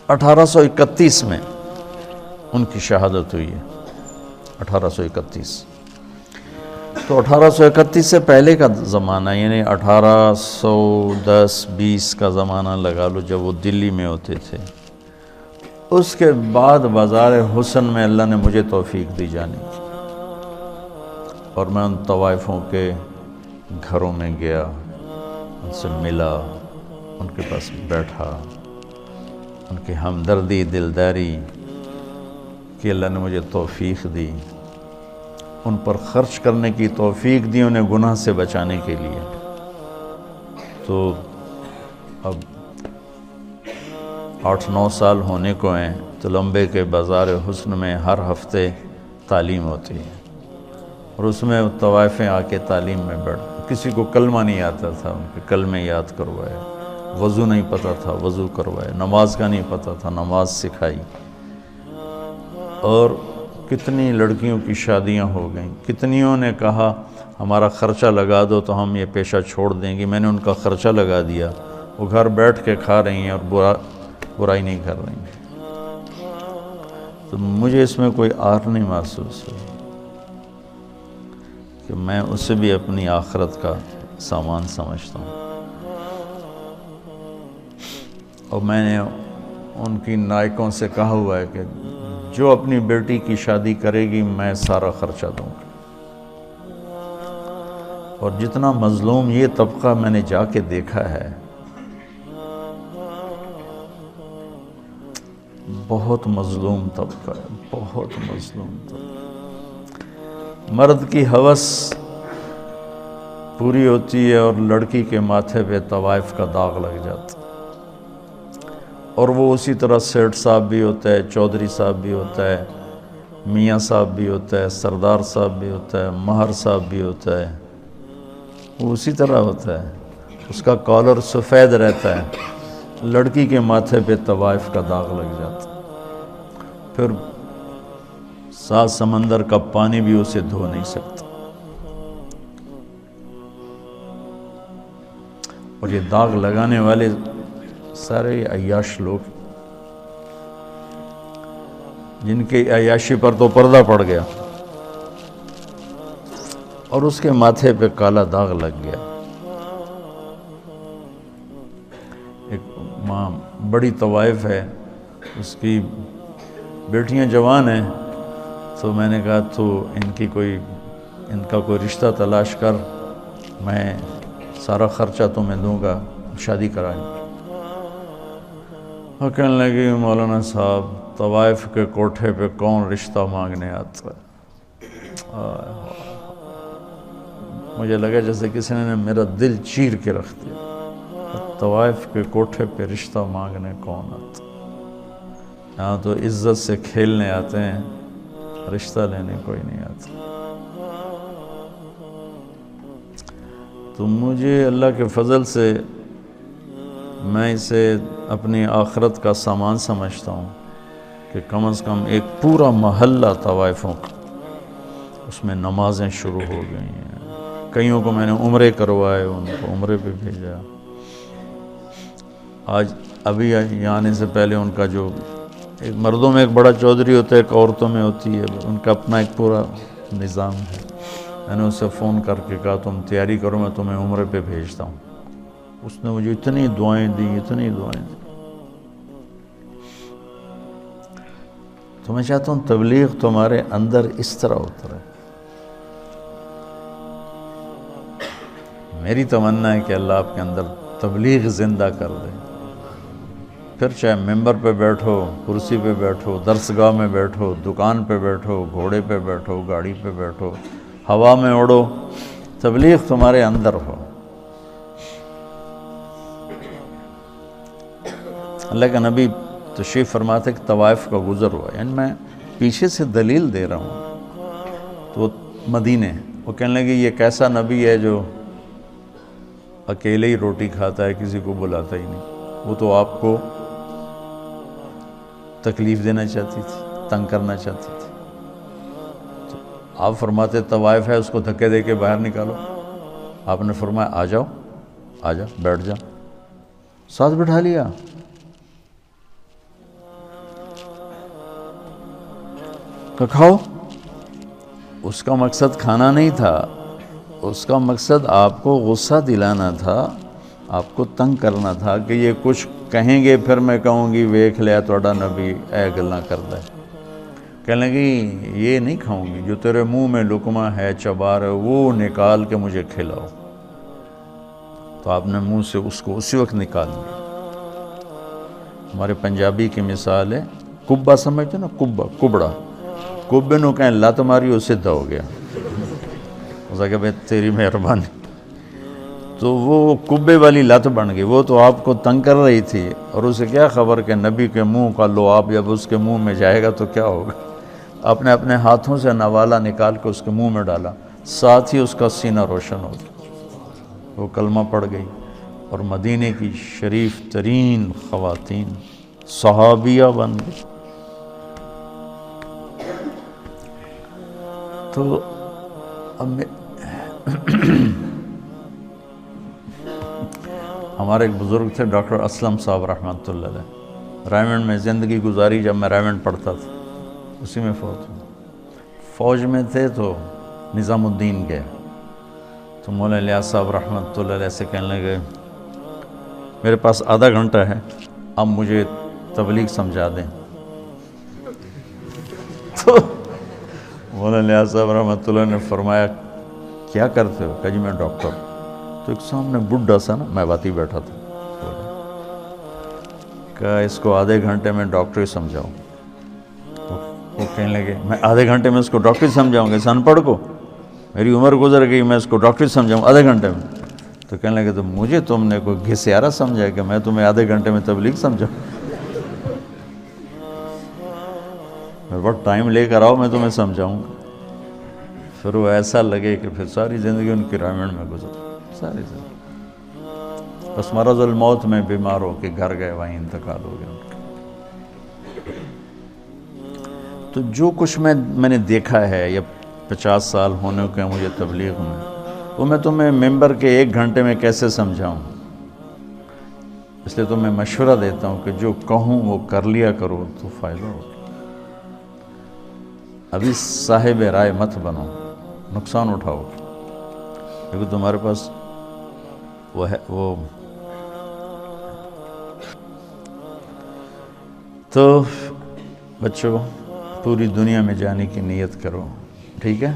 1831 میں ان کی شہادت ہوئی ہے، 1831۔ تو 1831 سے پہلے کا زمانہ، یعنی 1810-20 کا زمانہ لگا لو، جب وہ دلی میں ہوتے تھے۔ اس کے بعد بازار حسن میں اللہ نے مجھے توفیق دی جانے کی، اور میں ان طوائفوں کے گھروں میں گیا، ان سے ملا، ان کے پاس بیٹھا، ان کی ہمدردی، دلداری کہ اللہ نے مجھے توفیق دی، ان پر خرچ کرنے کی توفیق دی، انہیں گناہ سے بچانے کے لیے۔ تو اب 8-9 سال ہونے کو ہیں، تو لمبے کے بازار حسن میں ہر ہفتے تعلیم ہوتی ہے، اور اس میں طوائفیں آ کے تعلیم میں بیٹھ، کسی کو کلمہ نہیں آتا تھا، ان کے کلمے یاد کروائے، وضو نہیں پتہ تھا وضو کروائے، نماز کا نہیں پتہ تھا نماز سکھائی، اور کتنی لڑکیوں کی شادیاں ہو گئیں، کتنیوں نے کہا ہمارا خرچہ لگا دو تو ہم یہ پیشہ چھوڑ دیں گے، میں نے ان کا خرچہ لگا دیا، وہ گھر بیٹھ کے کھا رہی ہیں اور برائی نہیں کر رہی ہیں۔ تو مجھے اس میں کوئی آر نہیں محسوس ہوئی کہ میں اسے بھی اپنی آخرت کا سامان سمجھتا ہوں، اور میں نے ان کی نائکوں سے کہا ہوا ہے کہ جو اپنی بیٹی کی شادی کرے گی میں سارا خرچہ دوں گا، اور جتنا مظلوم یہ طبقہ میں نے جا کے دیکھا ہے، بہت مظلوم طبقہ ہے، بہت مظلوم طبقہ۔ مرد کی ہوس پوری ہوتی ہے اور لڑکی کے ماتھے پہ طوائف کا داغ لگ جاتا ہے، اور وہ اسی طرح سیٹھ صاحب بھی ہوتا ہے، چودھری صاحب بھی ہوتا ہے، میاں صاحب بھی ہوتا ہے، سردار صاحب بھی ہوتا ہے، مہر صاحب بھی ہوتا ہے، وہ اسی طرح ہوتا ہے، اس کا کالر سفید رہتا ہے، لڑکی کے ماتھے پہ طوائف کا داغ لگ جاتا ہے، پھر 7 سمندر کا پانی بھی اسے دھو نہیں سکتا، اور یہ داغ لگانے والے سارے عیاش لوگ، جن کی عیاشی پر تو پردہ پڑ گیا اور اس کے ماتھے پہ کالا داغ لگ گیا۔ ایک ماں بڑی طوائف ہے، اس کی بیٹیاں جوان ہیں، تو میں نے کہا تو ان کا کوئی رشتہ تلاش کر، میں سارا خرچہ تمہیں دوں گا، شادی کرائیں۔ اور کہنے لگی مولانا صاحب طوائف کے کوٹھے پہ کون رشتہ مانگنے آتا ہے؟ مجھے لگا جیسے کسی نے میرا دل چیر کے رکھ دیا، طوائف کے کوٹھے پہ رشتہ مانگنے کون آتا؟ یہاں تو عزت سے کھیلنے آتے ہیں، رشتہ لینے کوئی نہیں آتا۔ تو مجھے اللہ کے فضل سے میں اسے اپنی آخرت کا سامان سمجھتا ہوں کہ کم از کم ایک پورا محلہ طوائفوں کا، اس میں نمازیں شروع ہو گئی ہیں، کئیوں کو میں نے عمرے کروائے، ان کو عمرے پہ بھیجا۔ آج ابھی آنے سے پہلے ان کا جو ایک مردوں میں ایک بڑا چودھری ہوتا ہے، ایک عورتوں میں ہوتی ہے، ان کا اپنا ایک پورا نظام ہے۔ میں نے اسے فون کر کے کہا تم تیاری کرو، میں تمہیں عمرے پہ بھیجتا ہوں۔ اس نے مجھے اتنی دعائیں دی، اتنی دعائیں دی۔ تو میں چاہتا ہوں تبلیغ تمہارے اندر اس طرح اترے۔ میری تمنا ہے کہ اللہ آپ کے اندر تبلیغ زندہ کر دے، پھر چاہے ممبر پہ بیٹھو، کرسی پہ بیٹھو، درسگاہ میں بیٹھو، دکان پہ بیٹھو، گھوڑے پہ بیٹھو، گاڑی پہ بیٹھو، ہوا میں اڑو، تبلیغ تمہارے اندر ہو۔ اللہ کا نبی تشریف فرماتے کہ طوائف کا گزر ہوا، یعنی میں پیچھے سے دلیل دے رہا ہوں، تو مدینے وہ کہنے لگے یہ کیسا نبی ہے جو اکیلے ہی روٹی کھاتا ہے، کسی کو بلاتا ہی نہیں؟ وہ تو آپ کو تکلیف دینا چاہتی تھی، تنگ کرنا چاہتی تھی۔ تو آپ فرماتے طوائف ہے، اس کو دھکے دے کے باہر نکالو۔ آپ نے فرمایا آ جاؤ، آ جا، بیٹھ جا، ساتھ بٹھا لیا۔ کہ کھاؤ. اس کا مقصد کھانا نہیں تھا، اس کا مقصد آپ کو غصہ دلانا تھا، آپ کو تنگ کرنا تھا کہ یہ کچھ کہیں گے پھر میں کہوں گی ویکھ لیا توڑا نبی اے گلاں کردا ہے. کہنے لگی یہ نہیں کھاؤں گی، جو تیرے منہ میں لقمہ ہے چبا رہے وہ نکال کے مجھے کھلاؤ. تو آپ نے منہ سے اس کو اسی وقت نکال دیا. ہمارے پنجابی کی مثال ہے، کبا سمجھتے نا، کبڑا، کبے نو کہیں لت ماری وہ سدھا ہو گیا. اس کہ بھائی تیری مہربانی. تو وہ کبے والی لت بن گئی، وہ تو آپ کو تنگ کر رہی تھی، اور اسے کیا خبر کہ نبی کے منہ کا لعاب جب اس کے منہ میں جائے گا تو کیا ہوگا. آپ نے اپنے ہاتھوں سے نوالا نکال کے اس کے منہ میں ڈالا، ساتھ ہی اس کا سینہ روشن ہو گیا، وہ کلمہ پڑھ گئی، اور مدینے کی شریف ترین خواتین صحابیہ بن گئی. تو اب ہمارے ایک بزرگ تھے ڈاکٹر اسلم صاحب رحمۃ اللہ علیہ، رائمنڈ میں زندگی گزاری. جب میں رائمنڈ پڑھتا تھا اسی میں فوت ہوا. فوج میں تھے تو نظام الدین گئے، تو مولانا الیاس صاحب رحمۃ اللہ علیہ سے کہنے لگے میرے پاس آدھا گھنٹہ ہے، اب مجھے تبلیغ سمجھا دیں. تو مولانا الیاس صاحب رحمۃ اللہ نے فرمایا کیا کرتے ہو؟ کہ جی میں ڈاکٹر. تو ایک سامنے بڈھا سا نا میں باتی بیٹھا تھا، کہ اس کو آدھے گھنٹے میں ڈاکٹری سمجھاؤں. وہ کہنے لگے میں آدھے گھنٹے میں اس کو ڈاکٹری سمجھاؤں گا، اس ان پڑھ کو میری عمر گزر گئی، میں اس کو ڈاکٹری سمجھاؤں آدھے گھنٹے میں. تو کہنے لگے تو مجھے تم نے کوئی گھسیارا سمجھا کہ میں تمہیں آدھے گھنٹے میں تبلیغ سمجھاؤں؟ میرے پاس ٹائم لے کر آؤ، میں تمہیں سمجھاؤں گا. پھر وہ ایسا لگے کہ پھر ساری زندگی ان کی رائمنڈ میں گزر، ساری زندگی. بس مرض الموت میں بیمار ہو کے گھر گئے، وہیں انتقال ہو گیا ان کا. تو جو کچھ میں نے دیکھا ہے، یا 50 سال ہونے کے مجھے تبلیغ میں، وہ میں تمہیں ممبر کے 1 گھنٹے میں کیسے سمجھاؤں. اس لیے تو میں مشورہ دیتا ہوں کہ جو کہوں وہ کر لیا کرو تو فائدہ ہو. ابھی صاحب رائے مت بنو، نقصان اٹھاؤ، کیونکہ تمہارے پاس وہ تو بچوں پوری دنیا میں جانے کی نیت کرو، ٹھیک ہے.